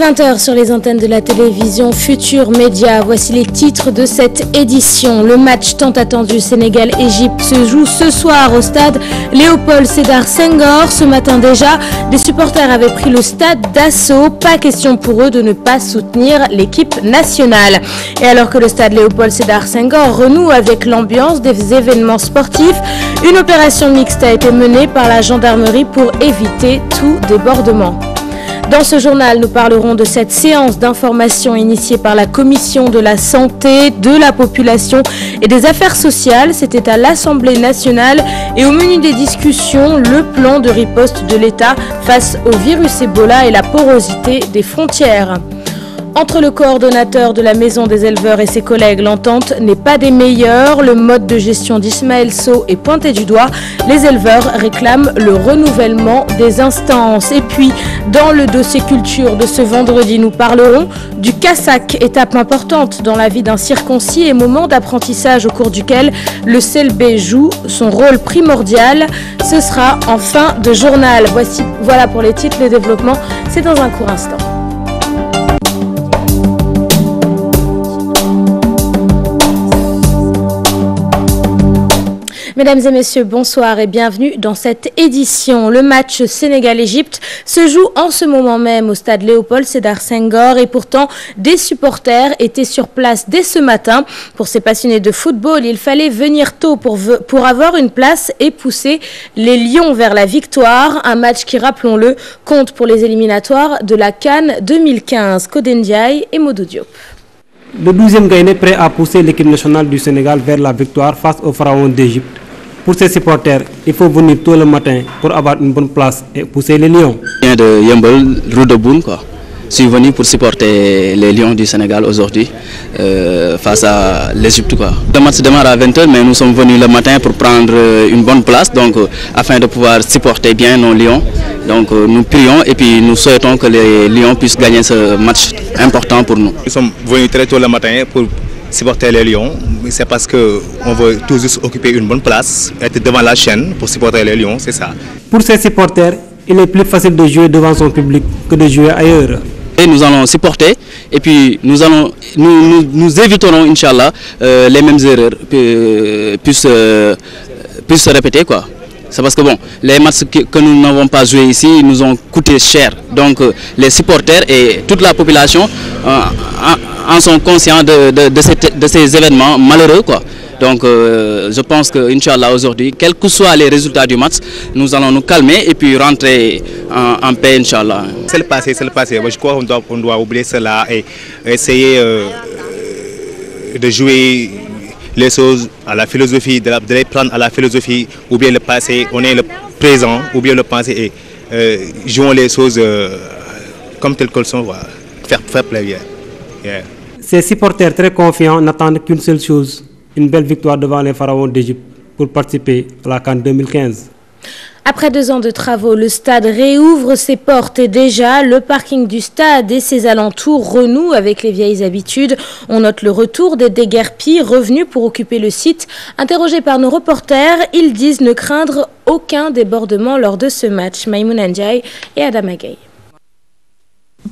20h sur les antennes de la télévision Futur Média. Voici les titres de cette édition. Le match tant attendu Sénégal-Égypte se joue ce soir au stade Léopold Sédar Senghor. Ce matin déjà, des supporters avaient pris le stade d'assaut. Pas question pour eux de ne pas soutenir l'équipe nationale. Et alors que le stade Léopold Sédar Senghor renoue avec l'ambiance des événements sportifs, une opération mixte a été menée par la gendarmerie pour éviter tout débordement. Dans ce journal, nous parlerons de cette séance d'information initiée par la Commission de la santé, de la population et des affaires sociales. C'était à l'Assemblée nationale et au menu des discussions, le plan de riposte de l'État face au virus Ebola et la porosité des frontières. Entre le coordonnateur de la Maison des éleveurs et ses collègues, l'entente n'est pas des meilleures. Le mode de gestion d'Ismaël Sow est pointé du doigt. Les éleveurs réclament le renouvellement des instances. Et puis, dans le dossier culture de ce vendredi, nous parlerons du Kassak, étape importante dans la vie d'un circoncis et moment d'apprentissage au cours duquel le CLB joue son rôle primordial. Ce sera en fin de journal. Voilà pour les titres, le développement, c'est dans un court instant. Mesdames et messieurs, bonsoir et bienvenue dans cette édition. Le match Sénégal-Égypte se joue en ce moment même au stade Léopold Sédar Senghor et pourtant des supporters étaient sur place dès ce matin. Pour ces passionnés de football, il fallait venir tôt pour avoir une place et pousser les Lions vers la victoire. Un match qui, rappelons-le, compte pour les éliminatoires de la CAN 2015. Koden Ndiaye et Modou Diop. Le 12e Gaïné prêt à pousser l'équipe nationale du Sénégal vers la victoire face aux pharaons d'Égypte. Pour ses supporters, il faut venir tôt le matin pour avoir une bonne place et pousser les Lions. Je viens de Yembel, rue de Boune, quoi. Je suis venu pour supporter les Lions du Sénégal aujourd'hui face à l'Égypte. Le match démarre à 20h, mais nous sommes venus le matin pour prendre une bonne place, donc, afin de pouvoir supporter bien nos Lions. Donc nous prions et puis nous souhaitons que les Lions puissent gagner ce match important pour nous. Nous sommes venus très tôt le matin pour supporter les Lions. C'est parce qu'on veut tous juste occuper une bonne place, être devant la chaîne pour supporter les Lions, c'est ça. Pour ses supporters, il est plus facile de jouer devant son public que de jouer ailleurs. Et nous allons supporter et puis nous éviterons, Inch'Allah, les mêmes erreurs puissent se répéter, quoi. C'est parce que bon, les matchs que nous n'avons pas joués ici nous ont coûté cher. Donc les supporters et toute la population en sont conscients de ces événements malheureux, quoi. Donc je pense que Inch'Allah aujourd'hui, quels que soient les résultats du match, nous allons nous calmer et puis rentrer en paix, Inch'Allah. C'est le passé, c'est le passé. Je crois qu'on doit oublier cela et essayer de jouer les choses à la philosophie, de les prendre à la philosophie, ou bien le passé, on est le présent, ou bien le passé, et jouons les choses comme telles qu'elles sont, faire plaisir. Yeah. Ces supporters très confiants n'attendent qu'une seule chose, une belle victoire devant les pharaons d'Égypte pour participer à la CAN 2015. Après 2 ans de travaux, le stade réouvre ses portes et déjà, le parking du stade et ses alentours renouent avec les vieilles habitudes. On note le retour des déguerpis revenus pour occuper le site. Interrogés par nos reporters, ils disent ne craindre aucun débordement lors de ce match. Maïmouna Ndiaye et Adam Agaï.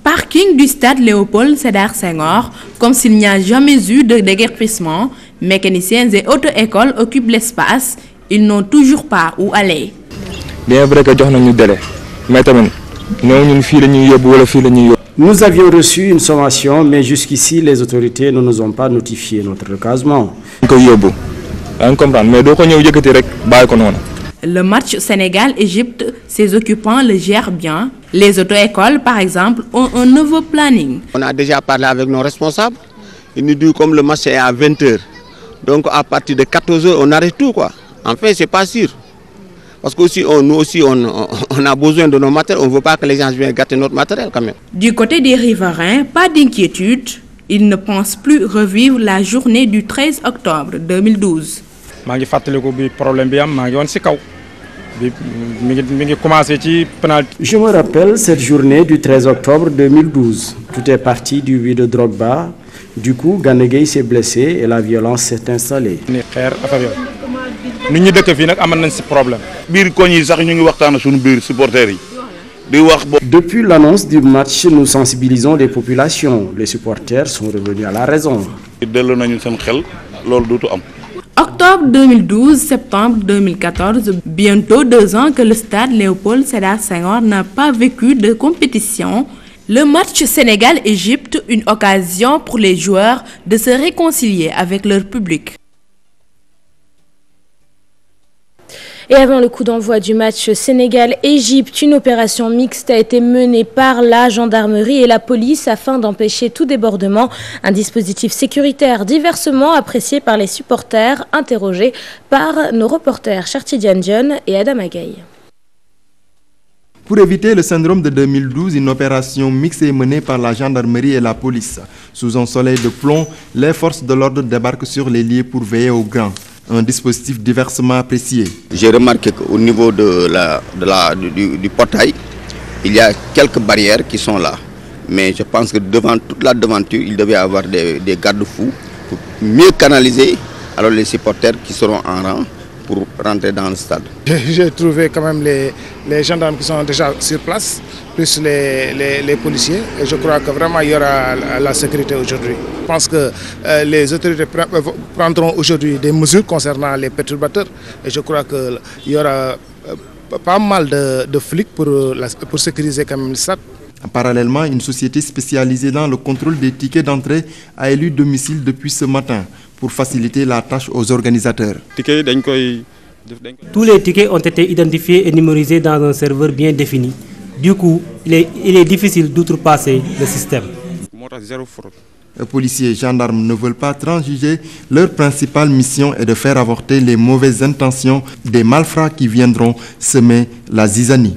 Parking du stade Léopold Sédar Senghor, comme s'il n'y a jamais eu de déguerpissement. Mécaniciens et auto-écoles occupent l'espace. Ils n'ont toujours pas où aller. Bien vrai que nous avons un délai, mais nous avions reçu une sommation, mais jusqu'ici, les autorités ne nous ont pas notifié notre recasement. Le match Sénégal-Égypte, ses occupants le gèrent bien. Les auto-écoles, par exemple, ont un nouveau planning. On a déjà parlé avec nos responsables. Ils nous disent comme le match est à 20h. Donc à partir de 14h, on arrête tout, quoi. En fait, c'est pas sûr. Parce que nous aussi, on a besoin de nos matériels. On ne veut pas que les gens viennent gâter notre matériel quand même. Du côté des riverains, pas d'inquiétude. Ils ne pensent plus revivre la journée du 13 octobre 2012. Je me rappelle cette journée du 13 octobre 2012. Tout est parti du huit de Drogba. Du coup, Gana Gueye s'est blessé et la violence s'est installée. Nit ñi dëkk fii nag amal nañ si problème biir koñ yi sax ñu ngi waxtaan suñu biir supporters yi Depuis l'annonce du match, nous sensibilisons les populations. Les supporters sont revenus à la raison. Octobre 2012, septembre 2014, bientôt 2 ans que le stade Léopold Sédar Senghor n'a pas vécu de compétition. Le match Sénégal-Égypte, une occasion pour les joueurs de se réconcilier avec leur public. Et avant le coup d'envoi du match Sénégal-Égypte, une opération mixte a été menée par la gendarmerie et la police afin d'empêcher tout débordement. Un dispositif sécuritaire diversement apprécié par les supporters, interrogés par nos reporters Chartidiane Dione et Adam Agaï. Pour éviter le syndrome de 2012, une opération mixte est menée par la gendarmerie et la police. Sous un soleil de plomb, les forces de l'ordre débarquent sur les lieux pour veiller au grain. Un dispositif diversement apprécié. J'ai remarqué qu'au niveau du portail, il y a quelques barrières qui sont là. Mais je pense que devant toute la devanture, il devait y avoir des garde-fous pour mieux canaliser alors les supporters qui seront en rang pour rentrer dans le stade. J'ai trouvé quand même les gendarmes qui sont déjà sur place, plus les policiers. Et je crois que vraiment il y aura la sécurité aujourd'hui. Je pense que les autorités prendront aujourd'hui des mesures concernant les perturbateurs. Et je crois qu'il y aura pas mal de flics pour sécuriser quand même le stade. Parallèlement, une société spécialisée dans le contrôle des tickets d'entrée a élu domicile depuis ce matin pour faciliter la tâche aux organisateurs. Tous les tickets ont été identifiés et numérisés dans un serveur bien défini. Du coup, il est difficile d'outrepasser le système. Les policiers et gendarmes ne veulent pas transiger. Leur principale mission est de faire avorter les mauvaises intentions des malfrats qui viendront semer la zizanie.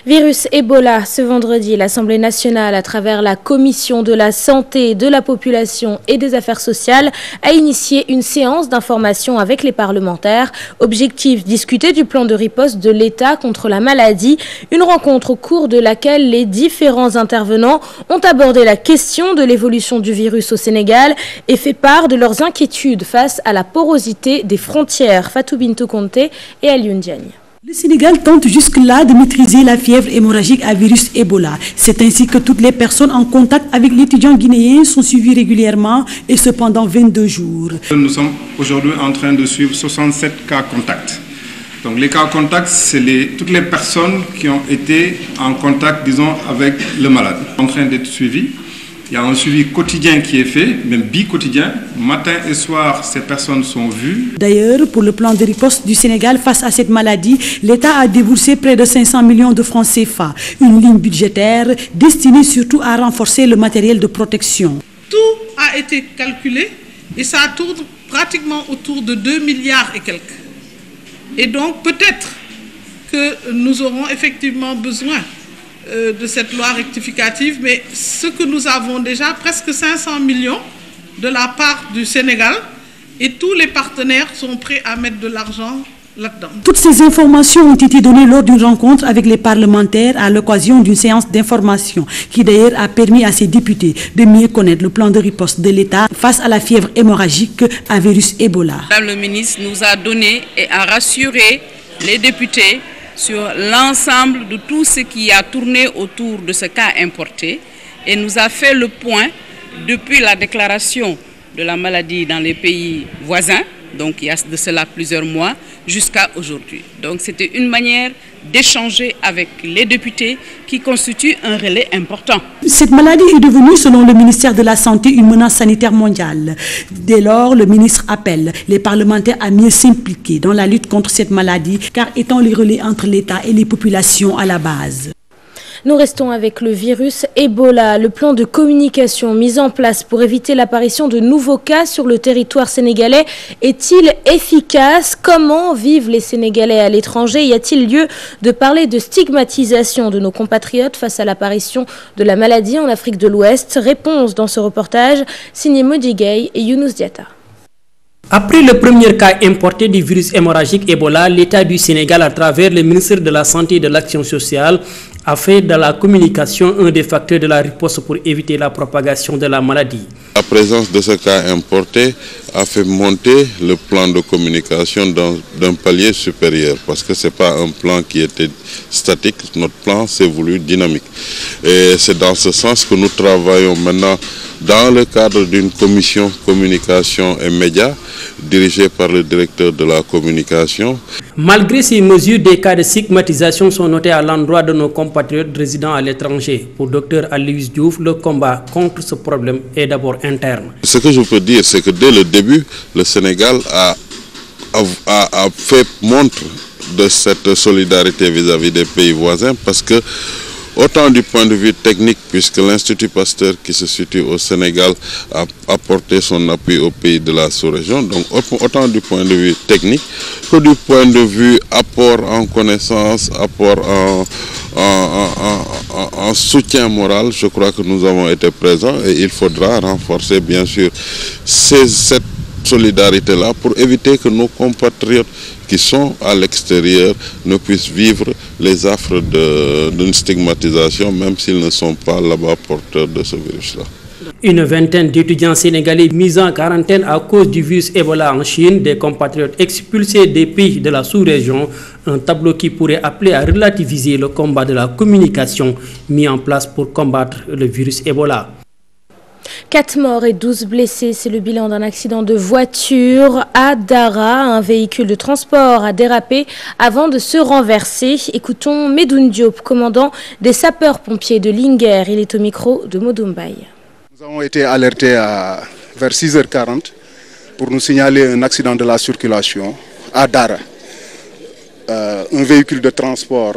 Virus Ebola, ce vendredi, l'Assemblée nationale, à travers la Commission de la santé, de la population et des affaires sociales, a initié une séance d'information avec les parlementaires. Objectif, discuter du plan de riposte de l'État contre la maladie. Une rencontre au cours de laquelle les différents intervenants ont abordé la question de l'évolution du virus au Sénégal et fait part de leurs inquiétudes face à la porosité des frontières. Fatou Bintou Conte et Alioune Diagne. Le Sénégal tente jusque-là de maîtriser la fièvre hémorragique à virus Ebola. C'est ainsi que toutes les personnes en contact avec l'étudiant guinéen sont suivies régulièrement et cependant 22 jours. Nous sommes aujourd'hui en train de suivre 67 cas contacts. Donc les cas contacts, c'est toutes les personnes qui ont été en contact, disons, avec le malade. En train d'être suivis. Il y a un suivi quotidien qui est fait, même bi-quotidien. Matin et soir, ces personnes sont vues. D'ailleurs, pour le plan de riposte du Sénégal face à cette maladie, l'État a déboursé près de 500 millions de francs CFA. Une ligne budgétaire destinée surtout à renforcer le matériel de protection. Tout a été calculé et ça tourne pratiquement autour de 2 milliards et quelques. Et donc peut-être que nous aurons effectivement besoin de cette loi rectificative, mais ce que nous avons déjà, presque 500 millions de la part du Sénégal, et tous les partenaires sont prêts à mettre de l'argent là-dedans. Toutes ces informations ont été données lors d'une rencontre avec les parlementaires à l'occasion d'une séance d'information qui d'ailleurs a permis à ces députés de mieux connaître le plan de riposte de l'État face à la fièvre hémorragique à virus Ebola. Madame le ministre nous a donné et a rassuré les députés sur l'ensemble de tout ce qui a tourné autour de ce cas importé et nous a fait le point depuis la déclaration de la maladie dans les pays voisins, donc il y a de cela plusieurs mois, jusqu'à aujourd'hui. Donc c'était une manière d'échanger avec les députés qui constituent un relais important. Cette maladie est devenue, selon le ministère de la Santé, une menace sanitaire mondiale. Dès lors, le ministre appelle les parlementaires à mieux s'impliquer dans la lutte contre cette maladie, car étant les relais entre l'État et les populations à la base. Nous restons avec le virus Ebola. Le plan de communication mis en place pour éviter l'apparition de nouveaux cas sur le territoire sénégalais est-il efficace? Comment vivent les Sénégalais à l'étranger? Y a-t-il lieu de parler de stigmatisation de nos compatriotes face à l'apparition de la maladie en Afrique de l'Ouest? Réponse dans ce reportage signé Modi Gueye et Younous Diatta. Après le premier cas importé du virus hémorragique Ebola, l'État du Sénégal, à travers le ministère de la Santé et de l'Action sociale, a fait de la communication un des facteurs de la riposte pour éviter la propagation de la maladie. La présence de ce cas importé a fait monter le plan de communication d'un palier supérieur parce que ce n'est pas un plan qui était statique, notre plan s'est voulu dynamique. Et c'est dans ce sens que nous travaillons maintenant dans le cadre d'une commission communication et médias dirigée par le directeur de la communication. Malgré ces mesures, des cas de stigmatisation sont notés à l'endroit de nos compatriotes résidant à l'étranger. Pour Dr Aloyse Diouf, le combat contre ce problème est d'abord interne. Ce que je peux dire, c'est que dès le début, le Sénégal a fait montre de cette solidarité vis-à-vis des pays voisins parce que autant du point de vue technique, puisque l'Institut Pasteur qui se situe au Sénégal a apporté son appui aux pays de la sous-région, donc autant du point de vue technique que du point de vue apport en connaissance, apport en soutien moral, je crois que nous avons été présents et il faudra renforcer bien sûr cette solidarité-là pour éviter que nos compatriotes qui sont à l'extérieur ne puissent vivre les affres d'une stigmatisation, même s'ils ne sont pas là-bas porteurs de ce virus-là. Une vingtaine d'étudiants sénégalais mis en quarantaine à cause du virus Ebola en Chine, des compatriotes expulsés des pays de la sous-région, un tableau qui pourrait appeler à relativiser le combat de la communication mis en place pour combattre le virus Ebola. 4 morts et 12 blessés, c'est le bilan d'un accident de voiture à Dara. Un véhicule de transport a dérapé avant de se renverser. Écoutons Medoun Diop, commandant des sapeurs-pompiers de Linguer. Il est au micro de Modumbaï. Nous avons été alertés vers 6h40 pour nous signaler un accident de la circulation à Dara. Un véhicule de transport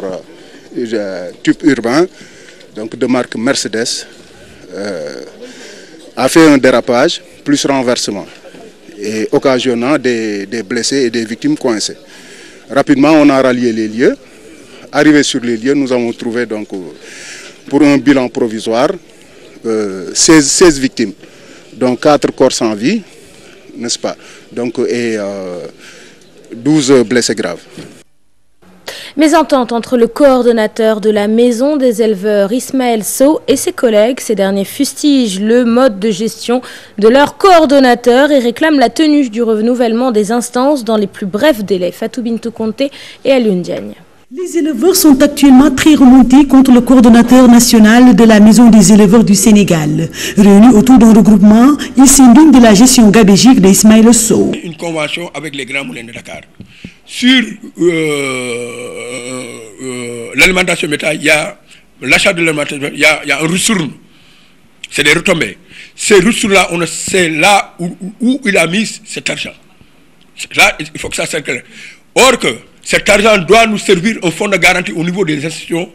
type urbain, donc de marque Mercedes, a fait un dérapage plus renversement et occasionnant des blessés et des victimes coincées. Rapidement, on a rallié les lieux. Arrivé sur les lieux, nous avons trouvé donc pour un bilan provisoire 16 victimes, dont 4 corps sans vie, n'est-ce pas, donc, et 12 blessés graves. Mésentente entre le coordonnateur de la maison des éleveurs Ismaël Sow et ses collègues. Ces derniers fustigent le mode de gestion de leur coordonnateur et réclament la tenue du renouvellement des instances dans les plus brefs délais. Fatou Bintou Conté et Alioune Diagne. Les éleveurs sont actuellement très remontés contre le coordonnateur national de la Maison des éleveurs du Sénégal. Réunis autour d'un regroupement, ils s'indignent de la gestion gabégique d'Ismaël Sow. Une convention avec les grands moulins de Dakar. Sur l'alimentation bétail, il y a l'achat de l'alimentation, il y a un ressource. C'est des retombées. Ces ressources-là, on sait là où il a mis cet argent. Là, il faut que ça soit clair. Or que cet argent doit nous servir un fonds de garantie au niveau des institutions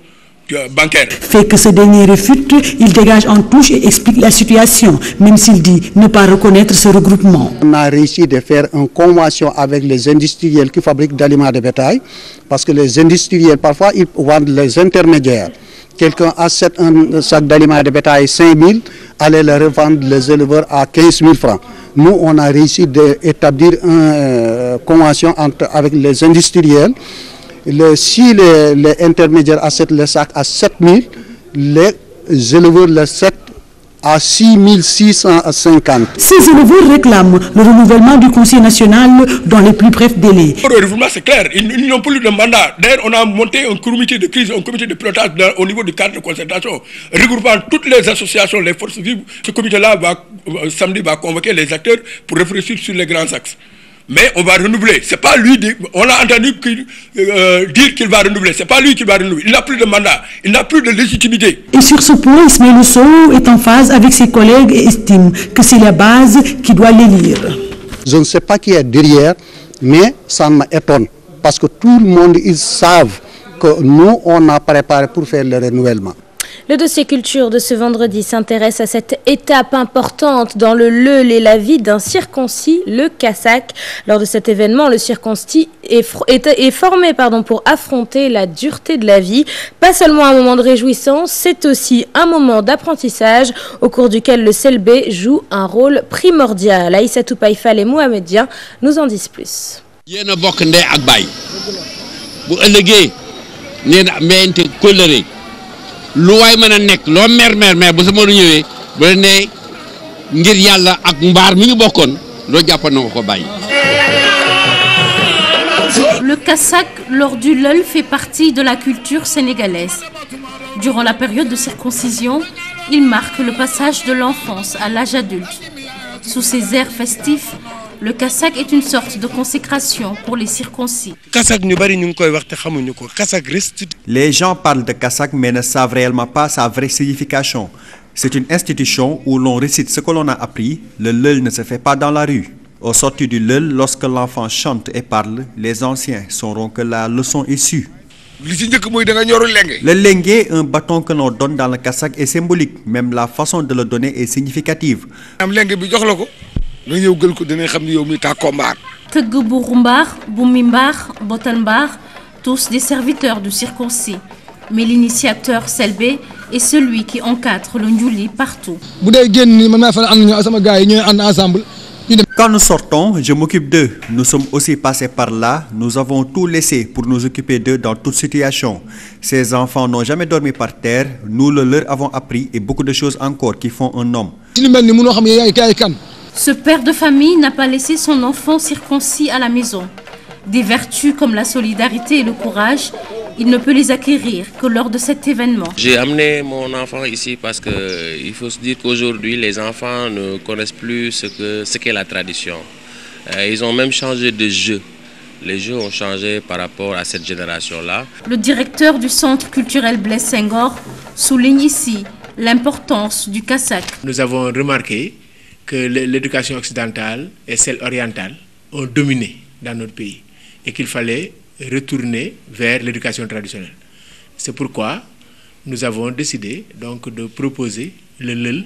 bancaires. Fait que ce dernier réfute, il dégage en touche et explique la situation, même s'il dit ne pas reconnaître ce regroupement. On a réussi de faire une convention avec les industriels qui fabriquent d'aliments de bétail, parce que les industriels, parfois, ils vendent les intermédiaires. Quelqu'un achète un sac d'aliments de bétail 5 000, allait le revendre les éleveurs à 15 000 francs. Nous, on a réussi d'établir une convention avec les industriels. Si les intermédiaires achètent le sac à 7 000, les éleveurs le achètent à 6 650. Ces éleveurs réclament le renouvellement du Conseil national dans les plus brefs délais. Le renouvellement, c'est clair, ils n'ont plus de mandat. D'ailleurs, on a monté un comité de crise, un comité de pilotage au niveau du cadre de concertation, regroupant toutes les associations, les forces vives. Ce comité-là, samedi, va convoquer les acteurs pour réfléchir sur les grands axes. Mais on va renouveler. C'est pas lui, on a entendu dire qu'il va renouveler. C'est pas lui qui va renouveler. Il n'a plus de mandat. Il n'a plus de légitimité. Et sur ce point, Ismaël Sow est en phase avec ses collègues et estime que c'est la base qui doit l'élire. Je ne sais pas qui est derrière, mais ça m'étonne. Parce que tout le monde, ils savent que nous, on a préparé pour faire le renouvellement. Le dossier culture de ce vendredi s'intéresse à cette étape importante dans le Leul et la vie d'un circoncis, le Kassak. Lors de cet événement, le circoncis est formé pour affronter la dureté de la vie. Pas seulement un moment de réjouissance, c'est aussi un moment d'apprentissage au cours duquel le Selbé joue un rôle primordial. Aïssatou Païfal et Mohamed Dian nous en disent plus. lu waay mën a nekk loo mer bu sama ñëwee ba ne ngir yàlla ak mbaar mi ñu bokkoon loo jàpp na ko bàyyi. Le kassak lors du Leul fait partie de la culture sénégalaise. Durant la période de circoncision, il marque le passage de l'enfance à l'âge adulte. Sous ces airs festifs, le kassak est une sorte de consécration pour les circoncis. Les gens parlent de kassak mais ne savent réellement pas sa vraie signification. C'est une institution où l'on récite ce que l'on a appris. Le Leul ne se fait pas dans la rue. Au sortir du Leul, lorsque l'enfant chante et parle, les anciens sauront que la leçon est sûre. Le lengue, un bâton que l'on donne dans le kassak, est symbolique. Même la façon de le donner est significative. Teug bu rumbar, bu mimbar, botanbar, tous des serviteurs du circoncis. Mais l'initiateur Selbé est celui qui encadre le njuli partout. Quand nous sortons, je m'occupe d'eux. Nous sommes aussi passés par là. Nous avons tout laissé pour nous occuper d'eux dans toute situation. Ces enfants n'ont jamais dormi par terre. Nous le leur avons appris et beaucoup de choses encore qui font un homme. Ce père de famille n'a pas laissé son enfant circoncis à la maison. Des vertus comme la solidarité et le courage, il ne peut les acquérir que lors de cet événement. J'ai amené mon enfant ici parce qu'il faut se dire qu'aujourd'hui, les enfants ne connaissent plus ce qu'est la tradition. Ils ont même changé de jeu. Les jeux ont changé par rapport à cette génération-là. Le directeur du centre culturel Blaise Senghor souligne ici l'importance du kassak. Nous avons remarqué que l'éducation occidentale et celle orientale ont dominé dans notre pays et qu'il fallait retourner vers l'éducation traditionnelle. C'est pourquoi nous avons décidé donc de proposer le Leul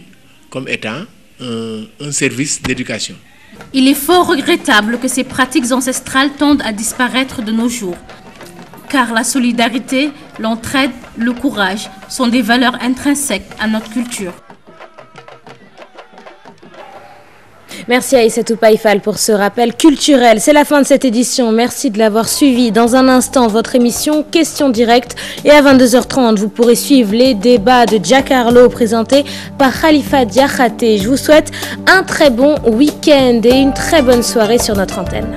comme étant un service d'éducation. Il est fort regrettable que ces pratiques ancestrales tendent à disparaître de nos jours, car la solidarité, l'entraide, le courage sont des valeurs intrinsèques à notre culture. Merci à Aïssatou Païfal pour ce rappel culturel. C'est la fin de cette édition. Merci de l'avoir suivi. Dans un instant, votre émission Questions directes. Et à 22h30, vous pourrez suivre les débats de Giancarlo présentés par Khalifa Diakhaté. Je vous souhaite un très bon week-end et une très bonne soirée sur notre antenne.